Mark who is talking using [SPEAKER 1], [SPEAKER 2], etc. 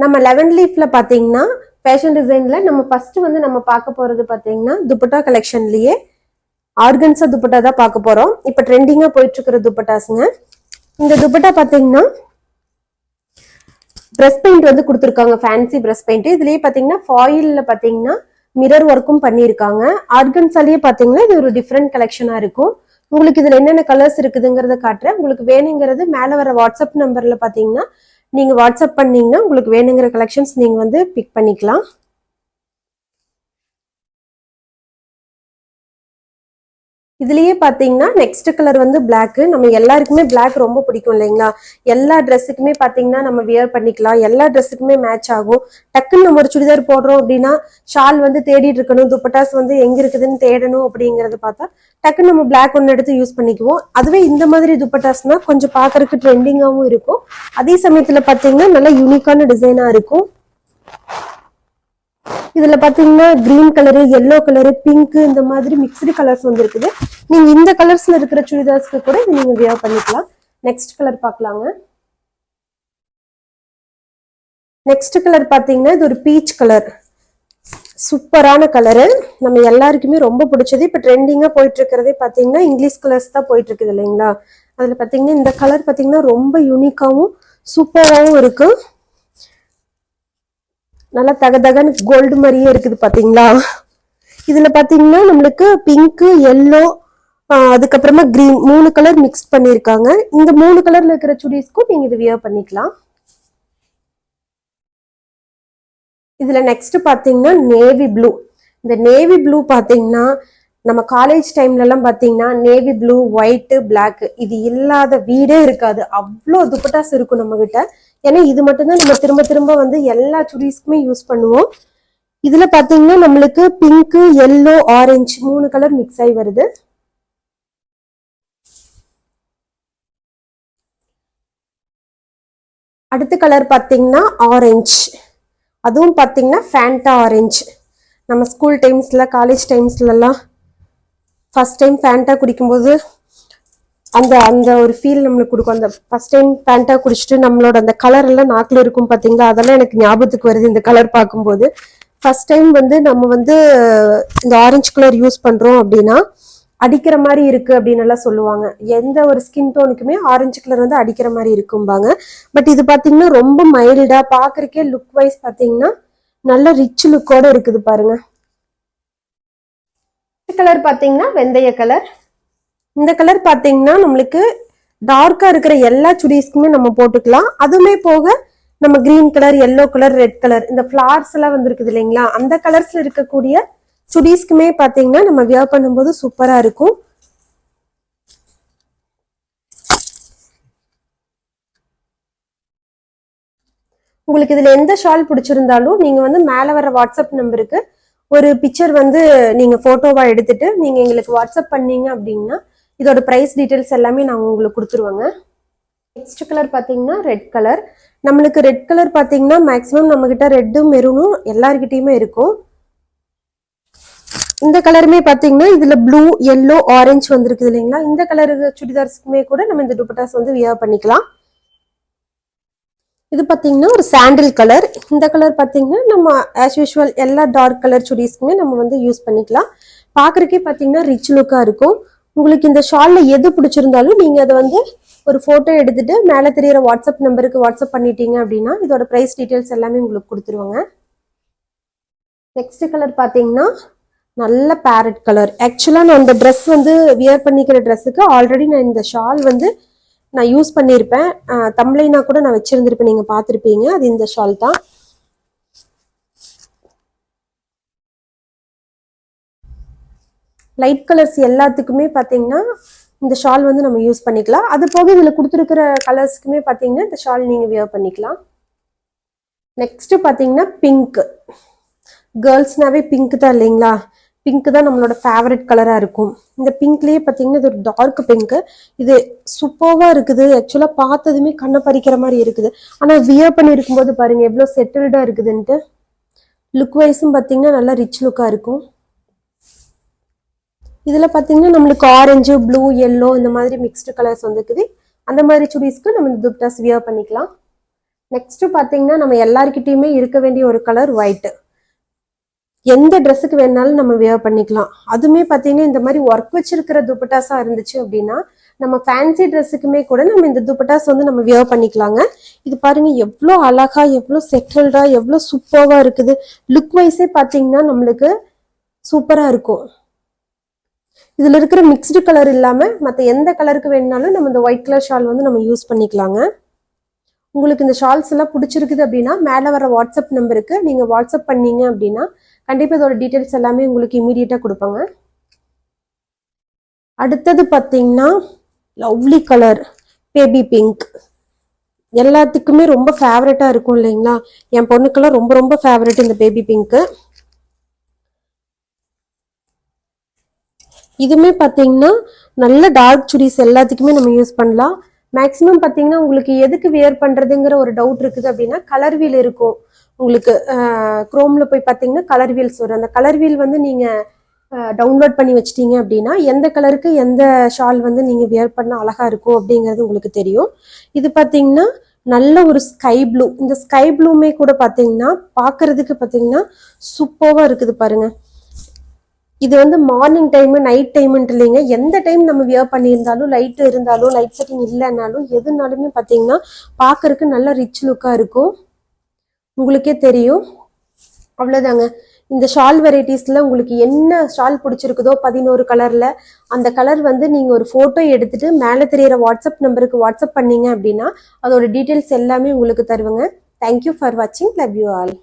[SPEAKER 1] நம்ம 11 லீஃப்ல பாத்தீங்கன்னா ஃபேஷன் டிசைன்ல நம்ம ஃபர்ஸ்ட் வந்து நம்ம பார்க்க போறது பாத்தீங்கன்னா துப்பட்டா கலெக்ஷன்லயே ஆர்கன்ஸா துப்பட்டா தான் பார்க்க போறோம். இப்ப ட்ரெண்டிங்கா போயிட்டு இருக்கிற துப்பட்டாஸுங்க. இந்த துப்பட்டா பாத்தீங்கன்னா பிரஷ் பெயிண்ட் வந்து கொடுத்துருக்காங்க, ஃபேன்சி பிரஷ் பெயிண்ட். இதுலயே பாத்தீங்கன்னா ஃபாயில்ல பாத்தீங்கன்னா மிரர் ஒர்க்கும் பண்ணியிருக்காங்க. ஆர்கன்ஸாலேயே பாத்தீங்கன்னா இது ஒரு டிஃப்ரெண்ட் கலெக்ஷனா இருக்கும். உங்களுக்கு இதுல என்னென்ன கலர்ஸ் இருக்குதுங்கிறத காட்டுறேன். உங்களுக்கு வேணுங்கிறது மேல வர வாட்ஸ்அப் நம்பர்ல பாத்தீங்கன்னா நீங்க வாட்ஸ்அப் பண்ணீங்கன்னா உங்களுக்கு வேணுங்கிற கலெக்ஷன்ஸ் நீங்க வந்து பிக் பண்ணிக்கலாம். இதுலயே பாத்தீங்கன்னா நெக்ஸ்ட் கலர் வந்து பிளாக். நம்ம எல்லாருக்குமே பிளாக் ரொம்ப பிடிக்கும் இல்லைங்களா? எல்லா ட்ரெஸ்ஸுக்குமே பாத்தீங்கன்னா நம்ம வியர் பண்ணிக்கலாம், எல்லா ட்ரெஸ்ஸுக்குமே மேட்ச் ஆகும். டக்குன்னு நம்ம ஒரு சுடிதார் போடுறோம் அப்படின்னா ஷால் வந்து தேடிட்டு இருக்கணும், துப்பட்டாஸ் வந்து எங்க இருக்குதுன்னு தேடணும். அப்படிங்கறத பார்த்தா டக்குன்னு நம்ம பிளாக் ஒன்று எடுத்து யூஸ் பண்ணிக்குவோம். அதுவே இந்த மாதிரி துப்பட்டாஸ்னா கொஞ்சம் பாக்குறதுக்கு ட்ரெண்டிங்காவும் இருக்கும், அதே சமயத்துல பாத்தீங்கன்னா நல்ல யூனிக்கான டிசைனா இருக்கும். இதுல பாத்தீங்கன்னா green colour, yellow colour, pink இந்த மாதிரி மிக்ஸ்டு கலர்ஸ் வந்து இருக்குது. நீங்க இந்த கலர்ஸ்ல இருக்கிற சுடிதார்ஸ்க்கு கூட இது நீங்க வியர் பண்ணிக்கலாம். நெக்ஸ்ட் கலர் பார்க்கலாங்க. நெக்ஸ்ட் கலர் பாத்தீங்கன்னா இது ஒரு பீச் கலர், சூப்பரான கலரு, நம்ம எல்லாருக்குமே ரொம்ப பிடிச்சது. இப்ப ட்ரெண்டிங்கா போயிட்டு இருக்கிறதே பாத்தீங்கன்னா இங்கிலீஷ் கலர்ஸ் தான் போயிட்டு இருக்குது இல்லைங்களா? அதுல பாத்தீங்கன்னா இந்த கலர் பாத்தீங்கன்னா ரொம்ப யூனிக்காவும் சூப்பராகவும் இருக்கு. நல்லா தகதகன்னு கோல்டு மாதிரியே இருக்குது பாத்தீங்களா? இதுல பாத்தீங்கன்னா நம்மளுக்கு பிங்க், எல்லோ, அதுக்கப்புறமா கிரீன் 3 கலர் மிக்ஸ் பண்ணிருக்காங்க. இந்த 3 கலர்ல இருக்கிற சுடிஸ்க்கும் நீங்க இது வியர் பண்ணிக்கலாம். இதுல நெக்ஸ்ட் பாத்தீங்கன்னா நேவி ப்ளூ. இந்த நேவி ப்ளூ பாத்தீங்கன்னா நம்ம காலேஜ் டைம்ல எல்லாம் பாத்தீங்கன்னா நேவி ப்ளூ, ஒயிட், பிளாக் இது இல்லாத வீடே இருக்காது, அவ்வளோ துப்பட்டாஸ் இருக்கும் நம்ம கிட்ட. ஏன்னா இது மட்டும்தான் நம்ம திரும்ப திரும்ப வந்து எல்லா சுடிஸ்க்குமே யூஸ் பண்ணுவோம். இதுல பாத்தீங்கன்னா நம்மளுக்கு pink, yellow, orange 3 colour mix ஆகி வருது. அடுத்த கலர் பாத்தீங்கன்னா ஆரஞ்சு, அதுவும் பாத்தீங்கன்னா ஃபேண்டா ஆரஞ்சு. நம்ம ஸ்கூல் டைம்ஸ்ல காலேஜ் டைம்ஸ்லாம் ஃபர்ஸ்ட் டைம் ஃபேண்டா குடிக்கும்போது அந்த அந்த ஒரு ஃபீல் நம்மளுக்கு கொடுக்கும். அந்த ஃபர்ஸ்ட் டைம் ஃபேண்டா குடிச்சிட்டு நம்மளோட அந்த கலர் எல்லாம் நாக்குல இருக்கும் பாத்தீங்களா, அதெல்லாம் எனக்கு ஞாபகத்துக்கு வருது இந்த கலர் பார்க்கும்போது. ஃபர்ஸ்ட் டைம் வந்து நம்ம வந்து இந்த ஆரஞ்சு கலர் யூஸ் பண்றோம் அப்படின்னா அடிக்கிற மாதிரி இருக்கு அப்படின்னு எல்லாம் சொல்லுவாங்க. எந்த ஒரு ஸ்கின் டோனுக்குமே ஆரஞ்சு கலர் வந்து அடிக்கிற மாதிரி இருக்கும்பாங்க. பட் இது பாத்தீங்கன்னா ரொம்ப மைல்டா பாக்குறக்கே லுக் வைஸ் பாத்தீங்கன்னா நல்ல ரிச் லுக்கோட இருக்குது பாருங்க. கலர் பாத்தீங்கன்னா வெந்தய கலர். இந்த கலர் பாத்தீங்கன்னா நம்மளுக்கு டார்க்கா இருக்கிற எல்லா சுடிஸ்க்குமே நம்ம போட்டுக்கலாம். அதுவுமே போக நம்ம green colour, yellow colour, red colour இந்த ஃபிளார்ஸ் எல்லாம் வந்து இருக்குது இல்லைங்களா, அந்த கலர்ஸ்ல இருக்கக்கூடிய சுடிஸ்க்குமே பாத்தீங்கன்னா நம்ம வியர் பண்ணும்போது சூப்பரா இருக்கும். உங்களுக்கு இதுல எந்த ஷால் பிடிச்சிருந்தாலும் நீங்க வந்து மேல வர வாட்ஸ்அப் நம்பருக்கு ஒரு பிக்சர் வந்து நீங்க போட்டோவா எடுத்துட்டு நீங்க எங்களுக்கு வாட்ஸ்அப் பண்ணீங்க அப்படின்னா இதோட பிரைஸ் டீடைல்ஸ் எல்லாமே நான் உங்களுக்கு கொடுத்துருவேங்க. நெக்ஸ்ட் கலர் பாத்தீங்கன்னா ரெட் கலர். நம்மளுக்கு ரெட் கலர் பாத்தீங்கன்னா மேக்ஸிமம் நம்ம கிட்ட ரெட்டும் மெரூனும் எல்லார்கிட்டயுமே இருக்கும். இந்த கலருமே பாத்தீங்கன்னா இதுல ப்ளூ, எல்லோ, ஆரஞ்சு வந்திருக்குது இல்லைங்களா, இந்த கலர் சுடிதார்ஸ்க்குமே கூட நம்ம இந்த துப்பட்டாஸ் வந்து வியர் பண்ணிக்கலாம். இது பாத்தீங்கன்னா ஒரு சாண்டில் கலர். இந்த கலர் பாத்தீங்கன்னா நம்ம ஆஸ் யூஷுவல் எல்லா டார்க் கலர் சுடிஸ்க்குமே நம்ம வந்து யூஸ் பண்ணிக்கலாம். பாக்குறதுக்கே பாத்தீங்கன்னா ரிச் லுக்கா இருக்கும். உங்களுக்கு இந்த ஷால்ல எது பிடிச்சிருந்தாலும் நீங்க அதை வந்து ஒரு போட்டோ எடுத்துட்டு மேல தெரியற வாட்ஸ்அப் நம்பருக்கு வாட்ஸ்அப் பண்ணிட்டீங்க அப்படின்னா இதோட பிரைஸ் டீடைல்ஸ் எல்லாமே உங்களுக்கு கொடுத்துருவாங்க. நெக்ஸ்ட் கலர் பாத்தீங்கன்னா நல்ல பேரட் கலர். ஆக்சுவலா நான் இந்த ட்ரெஸ் வந்து வியர் பண்ணிக்கிற ட்ரெஸ்ஸுக்கு ஆல்ரெடி நான் இந்த ஷால் வந்து நான் யூஸ் பண்ணியிருப்பேன். தம்ப்ளைனா கூட நான் வச்சிருந்திருப்பேன், நீங்க பார்த்துருப்பீங்க. அது இந்த ஷால் தான். லைட் கலர்ஸ் எல்லாத்துக்குமே பாத்தீங்கன்னா இந்த ஷால் வந்து நம்ம யூஸ் பண்ணிக்கலாம். அது போக இதுல கொடுத்துருக்கிற கலர்ஸ்க்குமே பாத்தீங்கன்னா இந்த ஷால் நீங்க வியர் பண்ணிக்கலாம். நெக்ஸ்ட் பாத்தீங்கன்னா பிங்க். கேர்ள்ஸ்னாவே பிங்க் தான் இல்லைங்களா, பிங்க் தான் நம்மளோட ஃபேவரட் கலரா இருக்கும். இந்த பிங்க்லயே பாத்தீங்கன்னா இது ஒரு டார்க் பிங்க். இது சூப்பர்வா இருக்குது. ஆக்சுவலா பார்த்ததுமே கண்ணை பறிக்கிற மாதிரி இருக்குது. ஆனா வியர் பண்ணி இருக்கும்போது பாருங்க எவ்வளவு செட்டில்டா இருக்குதுன்ட்டு. லுக் வைஸும் பாத்தீங்கன்னா நல்லா ரிச் லுக்கா இருக்கும். இதுல பாத்தீங்கன்னா நம்மளுக்கு ஆரஞ்சு, ப்ளூ, எல்லோ இந்த மாதிரி மிக்ஸ்டு கலர்ஸ் வந்துருக்குது. அந்த மாதிரி சுடிஸ்க்கு நம்ம இந்த துப்பட்டாஸ் வியர் பண்ணிக்கலாம். நெக்ஸ்ட் பாத்தீங்கன்னா நம்ம எல்லார்கிட்டயுமே இருக்க வேண்டிய ஒரு கலர் ஒயிட். எந்த ட்ரெஸ்ஸுக்கு வேணாலும் நம்ம வியர் பண்ணிக்கலாம். அதுவுமே பாத்தீங்கன்னா இந்த மாதிரி ஒர்க் வச்சிருக்கிற துப்பட்டாஸா இருந்துச்சு அப்படின்னா நம்ம ஃபேன்சி ட்ரெஸ்ஸுக்குமே கூட நம்ம இந்த துப்பட்டாஸ் வந்து நம்ம வியர் பண்ணிக்கலாங்க. இது பாருங்க எவ்வளோ அழகா, எவ்வளோ செட்டில்டா, எவ்வளோ சூப்பர்வா இருக்குது. லுக் வைஸே பாத்தீங்கன்னா நம்மளுக்கு சூப்பரா இருக்கும். இதுல இருக்கிற மிக்ஸ்டு கலர் இல்லாம மற்ற எந்த கலருக்கு வேணுனாலும் நம்ம இந்த ஒயிட் கலர் ஷால் வந்து நம்ம யூஸ் பண்ணிக்கலாங்க. உங்களுக்கு இந்த ஷால்ஸ் எல்லாம் பிடிச்சிருக்குது அப்படின்னா மேலே வர வாட்ஸ்அப் நம்பருக்கு நீங்க வாட்ஸ்அப் பண்ணீங்க அப்படின்னா கண்டிப்பா இதோட டீட்டெயில்ஸ் எல்லாமே உங்களுக்கு இமீடியட்டா கொடுப்பாங்க. அடுத்தது பார்த்தீங்கன்னா லவ்லி கலர் பேபி பிங்க். எல்லாத்துக்குமே ரொம்ப ஃபேவரட்டா இருக்கும் இல்லைங்களா? என் பொண்ணுக்கெல்லாம் ரொம்ப ரொம்ப ஃபேவரட் இந்த பேபி பிங்க். இதுவுமே பார்த்தீங்கன்னா நல்ல டார்க் சுடிஸ் எல்லாத்துக்குமே நம்ம யூஸ் பண்ணலாம். மேக்ஸிமம் பார்த்தீங்கன்னா உங்களுக்கு எதுக்கு வியர் பண்ணுறதுங்கிற ஒரு டவுட் இருக்குது அப்படின்னா கலர் வீல் இருக்கும். உங்களுக்கு குரோமில் போய் பார்த்தீங்கன்னா கலர் வீல்ஸ் வரும். அந்த கலர் வீல் வந்து நீங்கள் டவுன்லோட் பண்ணி வச்சிட்டீங்க அப்படின்னா எந்த கலருக்கு எந்த ஷால் வந்து நீங்கள் வியர் பண்ண அழகாக இருக்கும் அப்படிங்கிறது உங்களுக்கு தெரியும். இது பார்த்தீங்கன்னா நல்ல ஒரு ஸ்கை ப்ளூ. இந்த ஸ்கை ப்ளூமே கூட பார்த்தீங்கன்னா பார்க்கறதுக்கு பார்த்தீங்கன்னா சூப்பராக இருக்குது பாருங்க. இது வந்து மார்னிங் டைம் நைட் டைம்ன்ட்டு இல்லைங்க, எந்த டைம் நம்ம வியர் பண்ணியிருந்தாலும் லைட் இருந்தாலும் லைட் செட்டிங் இல்லைன்னாலும் எதுனாலுமே பார்த்தீங்கன்னா பார்க்கறதுக்கு நல்ல ரிச் லுக்காக இருக்கும். உங்களுக்கே தெரியும். அவ்வளோதாங்க. இந்த ஷால் வெரைட்டிஸில் உங்களுக்கு என்ன ஷால் பிடிச்சிருக்குதோ 11 கலரில் அந்த கலர் வந்து நீங்கள் ஒரு ஃபோட்டோ எடுத்துட்டு மேலே தெரியிற வாட்ஸ்அப் நம்பருக்கு வாட்ஸ்அப் பண்ணீங்க அப்படின்னா அதோட டீட்டெயில்ஸ் எல்லாமே உங்களுக்கு தருவேங்க. தேங்க்யூ ஃபார் வாட்சிங். Love you all.